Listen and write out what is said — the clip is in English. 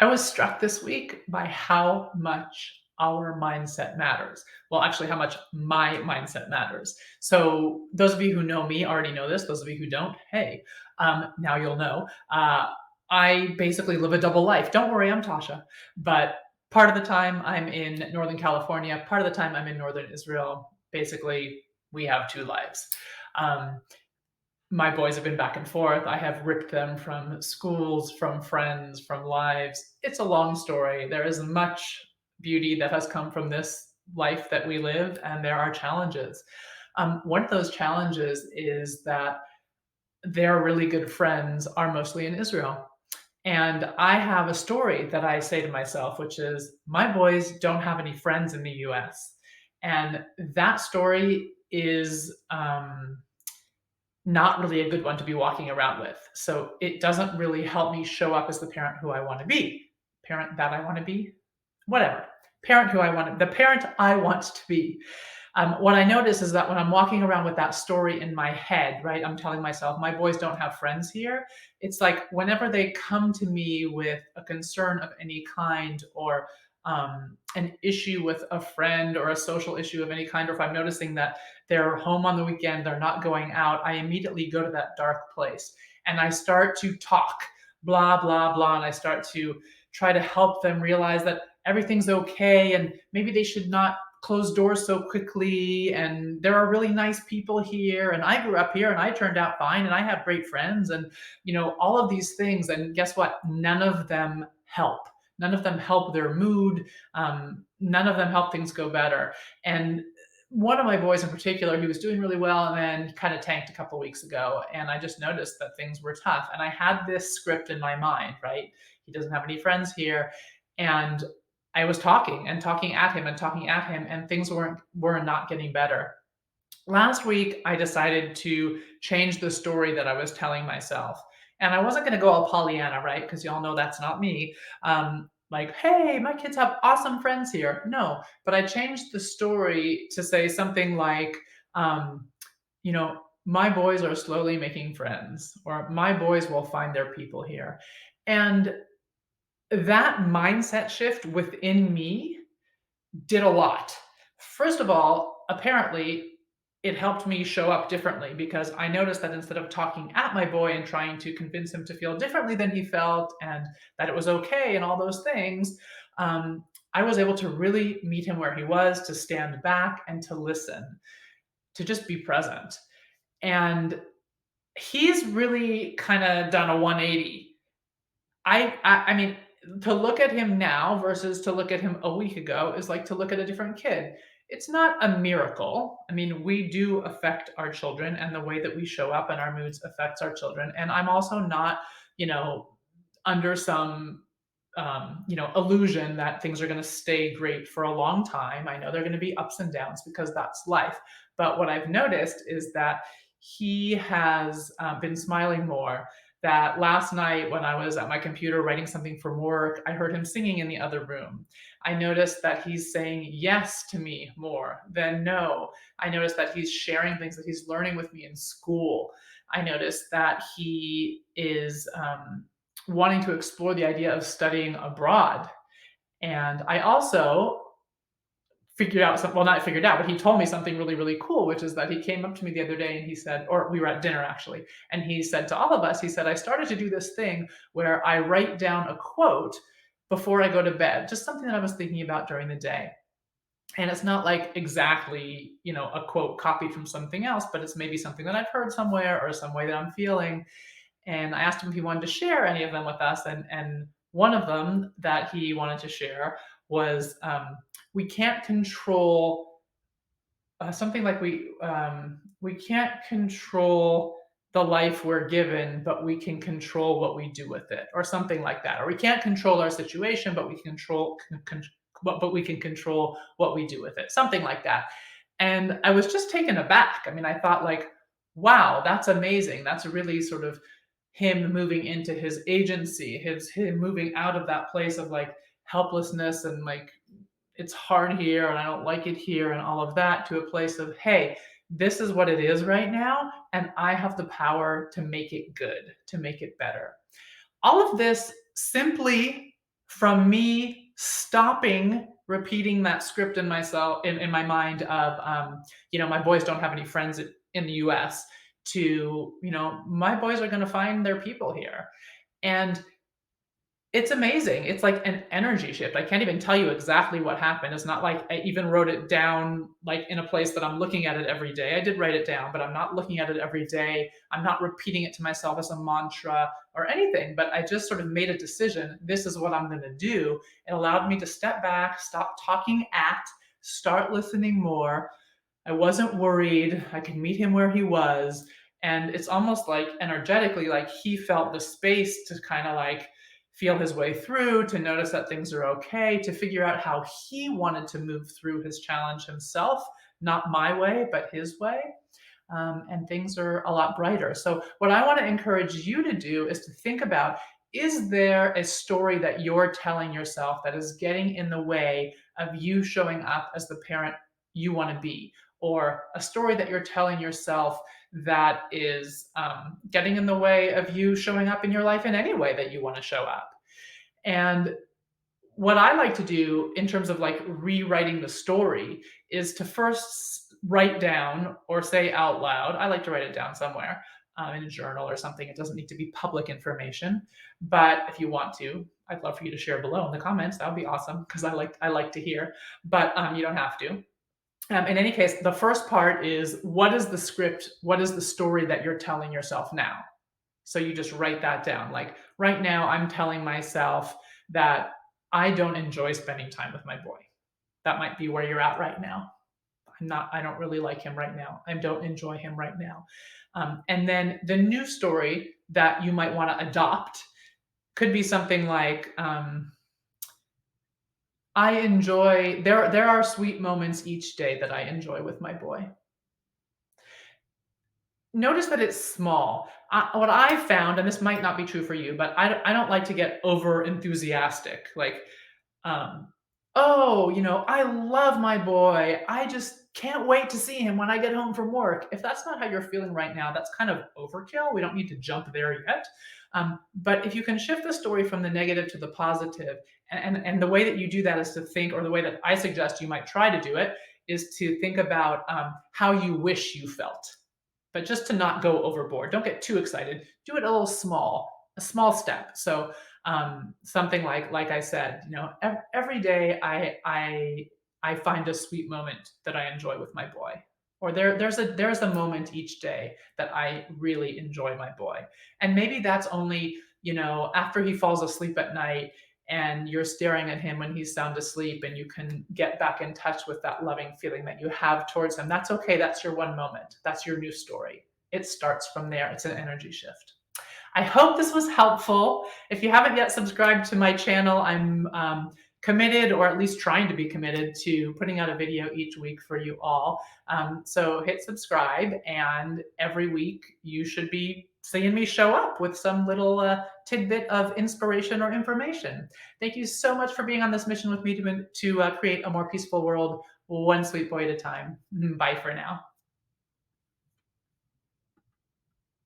I was struck this week by how much our mindset matters. Well, actually, how much my mindset matters. So, those of you who know me already know this. Those of you who don't, hey, now you'll know. I basically live a double life. Don't worry, I'm Tasha. But part of the time I'm in Northern California, part of the time I'm in Northern Israel. Basically, we have two lives. Um, my boys have been back and forth. I have ripped them from schools, from friends, from lives. It's a long story. There is much beauty that has come from this life that we live, and there are challenges. One of those challenges is that their really good friends are mostly in Israel. And I have a story that I say to myself, which is my boys don't have any friends in the US. And that story is not really a good one to be walking around with. So it doesn't really help me show up as the parent who I want to be. Parent that I want to be, whatever. Parent who I want to, the parent I want to be. What I notice is that when I'm walking around with that story in my head, right, I'm telling myself, my boys don't have friends here. It's like whenever they come to me with a concern of any kind or an issue with a friend or a social issue of any kind, or if I'm noticing that they're home on the weekend, they're not going out, I immediately go to that dark place and I start to talk, blah, blah, blah. And I start to try to help them realize that everything's okay and maybe they should not close doors so quickly and there are really nice people here and I grew up here and I turned out fine and I have great friends and all of these things, and guess what, none of them help their mood. None of them help things go better. And one of my boys in particular, he was doing really well and then kind of tanked a couple of weeks ago. And I just noticed that things were tough. And I had this script in my mind, right? He doesn't have any friends here. And I was talking and talking at him and talking at him, and things were not getting better. Last week, I decided to change the story that I was telling myself. And I wasn't going to go all Pollyanna, right? Because y'all know that's not me. Like, hey, my kids have awesome friends here. No, but I changed the story to say something like, um, my boys are slowly making friends, or my boys will find their people here. And that mindset shift within me did a lot. First of all, apparently, it helped me show up differently because I noticed that instead of talking at my boy and trying to convince him to feel differently than he felt and that it was okay and all those things, I was able to really meet him where he was, to stand back and to listen, to just be present. And he's really kind of done a 180. I mean, to look at him now versus to look at him a week ago is like to look at a different kid. It's not a miracle. I mean, we do affect our children, and the way that we show up and our moods affects our children. And I'm also not, you know, under some illusion that things are going to stay great for a long time. I know there are going to be ups and downs because that's life. But what I've noticed is that he has been smiling more. That last night when I was at my computer writing something from work, I heard him singing in the other room. I noticed that he's saying yes to me more than no. I noticed that he's sharing things that he's learning with me in school. I noticed that he is wanting to explore the idea of studying abroad. And I also figured out something, well, not figured out, but he told me something really, really cool, which is that he came up to me the other day and he said, or we were at dinner actually, and he said to all of us, he said, I started to do this thing where I write down a quote before I go to bed, just something that I was thinking about during the day. And it's not like exactly, a quote copied from something else, but it's maybe something that I've heard somewhere or some way that I'm feeling. And I asked him if he wanted to share any of them with us, and one of them that he wanted to share was we can't control something like we can't control the life we're given, but we can control what we do with it, or something like that. Or we can't control our situation, but we can but we can control what we do with it, something like that. And I was just taken aback. I mean, I thought like, wow, that's amazing. That's really sort of him moving into his agency, him moving out of that place of like helplessness and like it's hard here and I don't like it here and all of that, to a place of, hey, this is what it is right now. And I have the power to make it good, to make it better. All of this simply from me stopping repeating that script in myself in my mind of my boys don't have any friends in the US to, my boys are going to find their people here. And it's amazing. It's like an energy shift. I can't even tell you exactly what happened. It's not like I even wrote it down like in a place that I'm looking at it every day. I did write it down, but I'm not looking at it every day. I'm not repeating it to myself as a mantra or anything, but I just sort of made a decision. This is what I'm going to do. It allowed me to step back, stop talking at, start listening more. I wasn't worried. I could meet him where he was. And it's almost like energetically, like he felt the space to kind of like feel his way through, to notice that things are okay, to figure out how he wanted to move through his challenge himself, not my way, but his way. And things are a lot brighter. So, what I want to encourage you to do is to think about, is there a story that you're telling yourself that is getting in the way of you showing up as the parent you want to be? Or a story that you're telling yourself that is getting in the way of you showing up in your life in any way that you want to show up? And what I like to do in terms of like rewriting the story is to first write down or say out loud. I like to write it down somewhere in a journal or something. It doesn't need to be public information, but if you want to, I'd love for you to share below in the comments. That would be awesome because I like to hear, but you don't have to. In any case, the first part is, what is the script? What is the story that you're telling yourself now? So you just write that down. Like right now, I'm telling myself that I don't enjoy spending time with my boy. That might be where you're at right now. I don't really like him right now. I don't enjoy him right now. And then the new story that you might want to adopt could be something like, there are sweet moments each day that I enjoy with my boy. Notice that it's small. What I found, and this might not be true for you, but I don't like to get over enthusiastic. Like, um, oh, I love my boy. I just can't wait to see him when I get home from work. If that's not how you're feeling right now, that's kind of overkill. We don't need to jump there yet. But if you can shift the story from the negative to the positive, and the way that you do that is to think, or the way that I suggest you might try to do it, is to think about how you wish you felt, but just to not go overboard. Don't get too excited. Do it a small step. So something like I said, every day I find a sweet moment that I enjoy with my boy. Or there's a moment each day that I really enjoy my boy. And maybe that's only, after he falls asleep at night and you're staring at him when he's sound asleep, and you can get back in touch with that loving feeling that you have towards him. That's okay. That's your one moment. That's your new story. It starts from there. It's an energy shift. I hope this was helpful. If you haven't yet subscribed to my channel, I'm committed, or at least trying to be committed, to putting out a video each week for you all. So hit subscribe, and every week you should be seeing me show up with some little tidbit of inspiration or information. Thank you so much for being on this mission with me to create a more peaceful world, one sweet boy at a time. Bye for now.